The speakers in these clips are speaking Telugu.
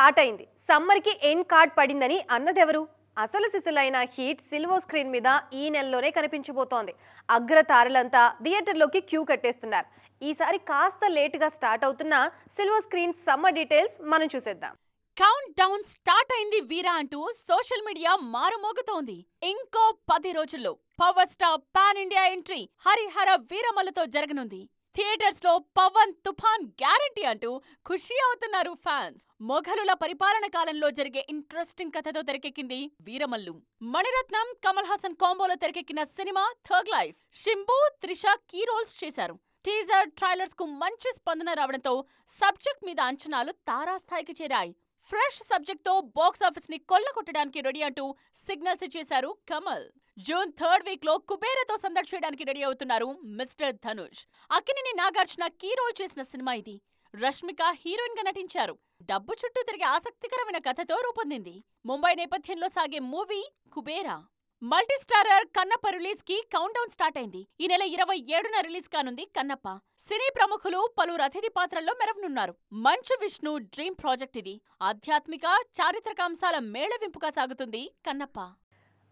స్టార్ట్ అయింది. సమ్మర్‌కి ఎండ్ కార్డ్ పడిందని అన్నదెవరు? అసలు సిసలైన హీట్ సిల్వర్ స్క్రీన్ మీద ఈ నెలలోనే కనిపించబోతోంది. అగ్రతారలంతా థియేటర్లోకి క్యూ కట్టేస్తున్నారు. ఈసారి కాస్త లేటుగా స్టార్ట్ అవుతున్న సిల్వర్ స్క్రీన్ సమ్మర్ డీటెయిల్స్ మనం చూసేద్దాం. కౌంట్ డౌన్ స్టార్ట్ అయింది వీరా అంటూ సోషల్ మీడియా మారుమోగుతోంది. ఇంకో 10 రోజుల్లో power star pan India entry Harihara వీరమలతో జరగనుంది. థియేటర్స్ లో పవన్ తుఫాన్ గ్యారంటీ అంటూ ఖుషి అవుతున్నారు ఫ్యాన్స్. మొఘలుల పరిపాలన కాలంలో జరిగే ఇంట్రెస్టింగ్ కథతో తెరకెక్కింది వీరమల్లు. మణిరత్నం, కమల్ హాసన్ కాంబోలో తెరకెక్కిన సినిమా third life. Simbu, Trisha key roles చేశారు. టీజర్, ట్రైలర్స్ కు మంచి స్పందన రావడంతో సబ్జెక్ట్ మీద అంచనాలు తారాస్థాయికి చేరాయి. ఫ్రెష్ సబ్జెక్ట్ తో బాక్స్ ఆఫీస్ ని కొల్లగొట్టడానికి రెడీ అంటూ సిగ్నల్స్ ఇచ్చేశారు కమల్. జూన్ 3rd వీక్ లో కుబేరతో సందడి చేయడానికి రెడీ అవుతున్నారు mister Dhanush. Akkineni Nagarjuna key role చేసిన సినిమా ఇది. రష్మిక హీరోయిన్ గా నటించారు. డబ్బు చుట్టూ తిరిగే ఆసక్తికరమైన కథతో రూపొందింది. ముంబై నేపథ్యంలో సాగే movie Kubera. Multistarrer Kannappa release కి కౌంట్ డౌన్ స్టార్ట్ అయింది. ఈ నెల 27న రిలీజ్ కానుంది కన్నప్ప. సినీ ప్రముఖులు పలువురు అతిథి పాత్రల్లో మెరవనున్నారు. మంచు విష్ణు డ్రీమ్ ప్రాజెక్ట్ ఇది. ఆధ్యాత్మిక, చారిత్రక అంశాల మేళవింపుగా సాగుతుంది కన్నప్ప.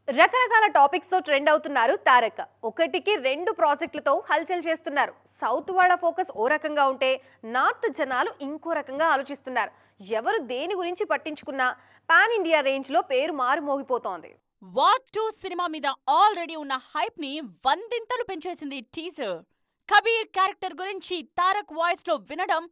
రకరకాల టాపిక్స్ తో ట్రెండ్ అవుతున్నారు తారక్. ఒకటికి 2 ప్రాజెక్టులతో హల్చల్ చేస్తున్నారు. సౌత్ వాళ్ళ ఫోకస్ ఓ రకంగా ఉంటే నార్త్ జనాలు ఇంకో రకంగా ఆలోచిస్తున్నారు. ఎవరు దేని గురించి పట్టించుకున్నా పాన్ ఇండియా రేంజ్ లో పేరు మారుమోగిపోతోంది. వార్ 2 సినిమా మీద ఆల్రెడీ ఉన్న హైప్ ని 100 పెంచేసింది టీజర్. కబీర్ క్యారెక్టర్ గురించి తారక్ వాయిస్ లో వినడం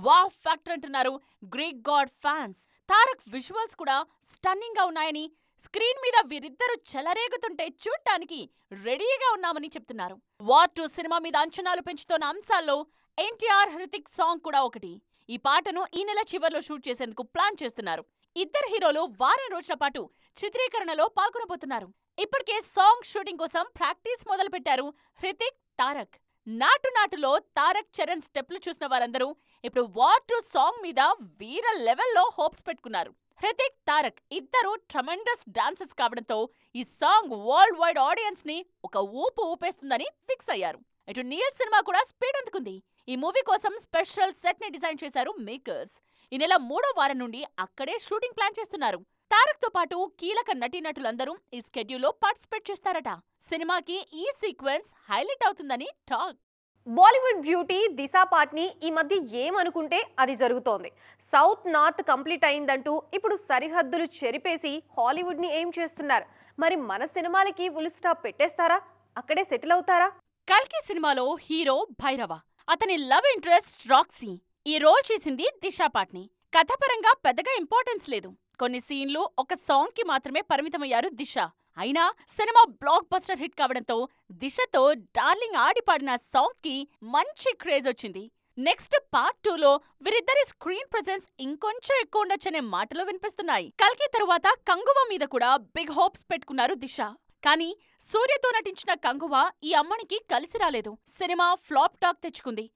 వావ్ ఫ్యాక్టర్ అంటున్నారు Greek God fans. Tarak visuals కూడా స్టన్నింగ్ గా ఉన్నాయని, స్క్రీన్ మీద వీరిద్దరూ చెలరేగుతుంటే చూడ్డానికి రెడీగా ఉన్నామని చెప్తున్నారు. వార్ 2 సినిమా మీద అంచనాలు పెంచుతున్న అంశాల్లో ఎన్టీఆర్, హృతిక్ సాంగ్ కూడా ఒకటి. ఈ పాటను ఈ నెల చివర్లో షూట్ చేసేందుకు ప్లాన్ చేస్తున్నారు. ఇద్దరు హీరోలు వారం రోజుల పాటు చిత్రీకరణలో పాల్గొనబోతున్నారు. ఇప్పటికే సాంగ్ షూటింగ్ కోసం ప్రాక్టీస్ మొదలుపెట్టారు హృతిక్, తారక్. నాటులో తారక్, చరణ్ స్టెప్లు చూసిన వారందరూ ఇప్పుడు వార్ 2 సాంగ్ మీద వీర లెవెల్లో హోప్స్ పెట్టుకున్నారు. హృతిక్, తారక్ ఇద్దరు ట్రమెండస్ డాన్సర్స్ కావడంతో ఈ సాంగ్ వరల్డ్ వైడ్ ఆడియన్స్ ని ఒక ఊపు ఊపేస్తుందని ఫిక్స్ అయ్యారు. ఇటు నీల్ సినిమా కూడా స్పీడ్ అందుకుంది. ఈ మూవీ కోసం స్పెషల్ సెట్ ని డిజైన్ చేశారు మేకర్స్. ఈ నెల 3వ వారం నుండి అక్కడే షూటింగ్ ప్లాన్ చేస్తున్నారు. తారక్ తో పాటు కీలక నటీనటులందరూ ఈ స్కెడ్యూల్లో పార్టిసిపేట్ చేస్తారట. సినిమాకి ఈ సీక్వెన్స్ హైలైట్ అవుతుందని టాక్. బాలీవుడ్ బ్యూటీ దిశా పాట్ని ఈ మధ్య ఏమనుకుంటే అది జరుగుతోంది. సౌత్ నార్త్ కంప్లీట్ అయిందంటూ ఇప్పుడు సరిహద్దులు చెరిపేసి హాలీవుడ్ ని ఏం చేస్తున్నారు? మరి మన సినిమాలకి ఫుల్ స్టాప్ పెట్టేస్తారా? అక్కడే సెటిల్ అవుతారా? కల్కి సినిమాలో హీరో భైరవ, అతని లవ్ ఇంట్రెస్ట్ రాక్సీ. ఈ రోల్ చేసింది దిశా పాట్ని. కథపరంగా పెద్దగా ఇంపార్టెన్స్ లేదు. కొన్ని సీన్లు, ఒక సాంగ్ కి మాత్రమే పరిమితమయ్యారు దిశ. అయినా సినిమా బ్లాక్ బస్టర్ హిట్ కావడంతో దిశతో డార్లింగ్ ఆడిపాడిన సాంగ్ కి మంచి క్రేజ్ వచ్చింది. నెక్స్ట్ పార్ట్ 2లో వీరిద్దరి స్క్రీన్ ప్రెజెన్స్ ఇంకొంచెం ఎక్కువ ఉండొచ్చనే మాటలు వినిపిస్తున్నాయి. కల్కి తరువాత కంగువ మీద కూడా బిగ్ హోప్స్ పెట్టుకున్నారు దిశ. కానీ సూర్యతో నటించిన కంగువ ఈ అమ్మనికి కలిసి రాలేదు. సినిమా ఫ్లాప్ టాక్ తెచ్చుకుంది.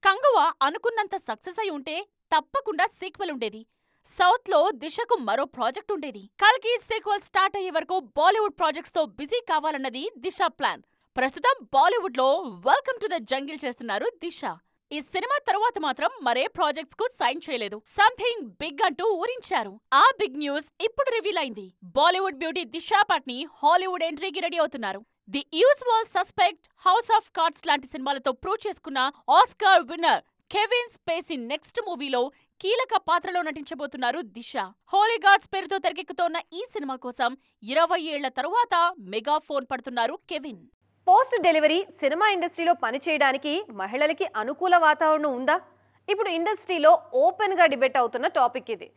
కంగువ అనుకున్నంత సక్సెస్ అయి ఉంటే తప్పకుండా సీక్వెల్ ఉండేది. సౌత్ లో దిశకు మరో ప్రాజెక్ట్ ఉండేది. కల్కి సీక్వెల్ స్టార్ట్ అయ్యే వరకు బాలీవుడ్ ప్రాజెక్ట్స్ తో బిజీ కావాలన్నది దిశ ప్లాన్. ప్రస్తుతం బాలీవుడ్ లో వెల్కమ్ టు ద జంగిల్ చేస్తున్నారు దిశ. ఈ సినిమా తరువాత మాత్రం మరే ప్రాజెక్ట్స్ కు సైన్ చేయలేదు. సంథింగ్ బిగ్ అంటూ ఊరించారు. ఆ బిగ్ న్యూస్ ఇప్పుడు రివీల్ అయింది. బాలీవుడ్ బ్యూటీ దిశా పాట్ని హాలీవుడ్ ఎంట్రీకి రెడీ అవుతున్నారు. The usual suspect, house of cards లాంటి సినిమాలతో ప్రూవ్ చేసుకున్న Oscar winner Kevin Spacey next మూవీలో కీలక పాత్రలో నటించబోతున్నారు దిశ. హోలీ గాడ్స్ పేరుతో తెరకెక్కుతోన్న ఈ సినిమా కోసం 20 ఏళ్ల తరువాత మెగా ఫోన్ పడుతున్నారు కెవిన్. పోస్ట్ డెలివరీ సినిమా ఇండస్ట్రీలో పనిచేయడానికి మహిళలకి అనుకూల వాతావరణం ఉందా? ఇప్పుడు ఇండస్ట్రీలో ఓపెన్ గా డిబేట్ అవుతున్న టాపిక్ ఇది.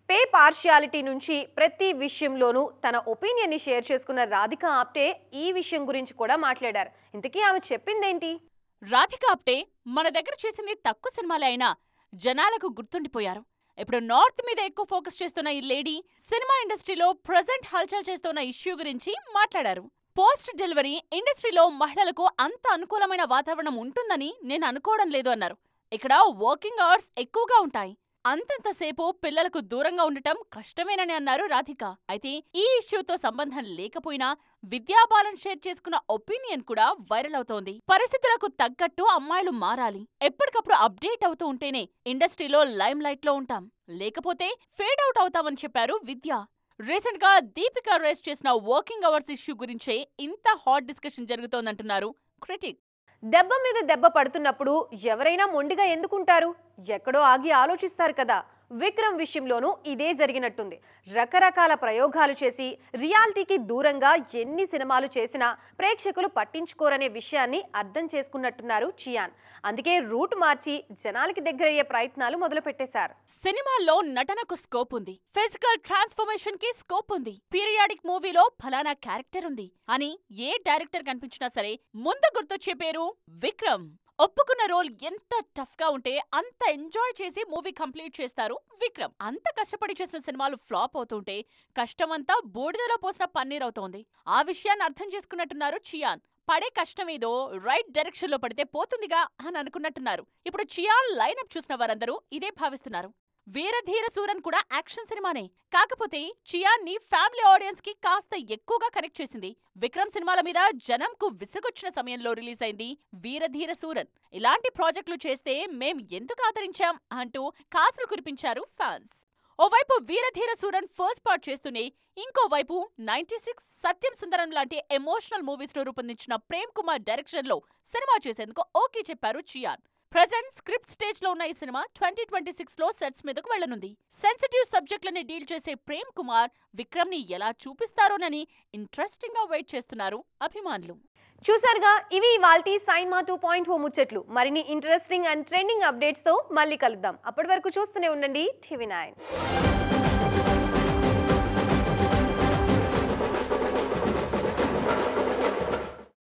పే పార్షియాలిటీ నుంచి ప్రతి విషయంలోనూ తన ఒపీనియన్ ని షేర్ చేసుకున్న రాధికా ఆప్టే ఈ విషయం గురించి కూడా మాట్లాడారు. ఇంతకీ ఆమె చెప్పిందేంటి? రాధికా ఆప్టే మన దగ్గర చేసింది తక్కువ సినిమాలే అయినా జనాలకు గుర్తుండిపోయారు. ఇప్పుడు నార్త్ మీద ఎక్కువ ఫోకస్ చేస్తున్న ఈ లేడీ సినిమా ఇండస్ట్రీలో ప్రెజెంట్ హల్చల్ చేస్తున్న ఇష్యూ గురించి మాట్లాడారు. పోస్ట్ డెలివరీ ఇండస్ట్రీలో మహిళలకు అంత అనుకూలమైన వాతావరణం ఉంటుందని నేను అనుకోవడం లేదు అన్నారు. ఇక్కడ వర్కింగ్ అవర్స్ ఎక్కువగా ఉంటాయి. అంతంతసేపు పిల్లలకు దూరంగా ఉండటం కష్టమేనని అన్నారు రాధిక. అయితే ఈ ఇష్యూతో సంబంధం లేకపోయినా విద్యాబాలన్ షేర్ చేసుకున్న ఒపీనియన్ కూడా వైరల్ అవుతోంది. పరిస్థితులకు తగ్గట్టు అమ్మాయిలు మారాలి. ఎప్పటికప్పుడు అప్డేట్ అవుతూ ఉంటేనే ఇండస్ట్రీలో లైమ్ లైట్ లో ఉంటాం, లేకపోతే ఫేడ్ అవుట్ అవుతామని చెప్పారు విద్య. రీసెంట్ గా దీపిక రేస్ చేసిన వర్కింగ్ అవర్స్ ఇష్యూ గురించే ఇంత హాట్ డిస్కషన్ జరుగుతోందంటున్నారు క్రిటిక్. దెబ్బ మీద దెబ్బ పడుతున్నప్పుడు ఎవరైనా మొండిగా ఎందుకుంటారు? ఎక్కడో ఆగి ఆలోచిస్తారు కదా. విక్రమ్ విషయంలోనూ ఇదే జరిగినట్టుంది. రకరకాల ప్రయోగాలు చేసి రియాలిటీకి దూరంగా ఎన్ని సినిమాలు చేసినా ప్రేక్షకులు పట్టించుకోరనే విషయాన్ని అర్థం చేసుకున్నట్టున్నారు చియాన్. అందుకే రూట్ మార్చి జనాలకి దగ్గరయ్యే ప్రయత్నాలు మొదలుపెట్టేశారు. సినిమాల్లో నటనకు స్కోప్ ఉంది, ఫిజికల్ ట్రాన్స్ఫర్మేషన్ కి స్కోప్ ఉంది, పీరియాడిక్ మూవీలో ఫలానా క్యారెక్టర్ ఉంది అని ఏ డైరెక్టర్ కనిపించినా సరే ముందు గుర్తొచ్చే పేరు విక్రమ్. ఒప్పుకున్న రోల్ ఎంత టఫ్ గా ఉంటే అంత ఎంజాయ్ చేసి మూవీ కంప్లీట్ చేస్తారు విక్రమ్. అంత కష్టపడి చేసిన సినిమాలు ఫ్లాప్ అవుతుంటే కష్టమంతా బూడిదలో పోసిన పన్నీర్ అవుతోంది. ఆ విషయాన్ని అర్థం చేసుకున్నట్టున్నారు చియాన్. పడే కష్టమేదో రైట్ డైరెక్షన్ లో పడితే పోతుందిగా అని అనుకున్నట్టున్నారు. ఇప్పుడు చియాన్ లైనప్ చూసిన వారందరూ ఇదే భావిస్తున్నారు. వీరధీర సూరన్ కూడా యాక్షన్ సినిమానే, కాకపోతే చియాన్ ని ఫ్యామిలీ ఆడియన్స్ కి కాస్త ఎక్కువగా కనెక్ట్ చేసింది. విక్రమ్ సినిమాల మీద జనంకు విసుగొచ్చిన సమయంలో రిలీజ్ అయింది వీరధీర సూరన్. ఇలాంటి ప్రాజెక్టులు చేస్తే మేం ఎందుకు ఆదరించాం అంటూ కాసులు కురిపించారు ఫ్యాన్స్. ఓవైపు వీరధీర సూరన్ ఫస్ట్ పార్ట్ చేస్తూనే ఇంకోవైపు 96, సత్యం సుందరం లాంటి ఎమోషనల్ మూవీస్ ను రూపొందించిన ప్రేమ్ కుమార్ డైరెక్షన్ లో సినిమా చేసేందుకు ఓకే చెప్పారు చియాన్. ప్రెజెంట్ స్క్రిప్ట్ స్టేజ్ లో ఉన్న ఈ సినిమా 2026 లో సెట్స్ మీదకు వెళ్లనుంది. సెన్సిటివ్ సబ్జెక్టులని డీల్ చేసే ప్రేమ్ కుమార్ విక్రమ్ ని ఎలా చూపిస్తారోనని ఇంట్రెస్టింగ్ గా వెయిట్ చేస్తున్నారు అభిమానులు. చూసారుగా, ఇవి ఇవాల్టి సైన్మా 2.0 ముచ్చట్లు. మరిన్ని ఇంట్రెస్టింగ్ అండ్ ట్రెండింగ్ అప్డేట్స్ తో మళ్ళీ కలుద్దాం. అప్పటి వరకు చూస్తూనే ఉండండి TV9.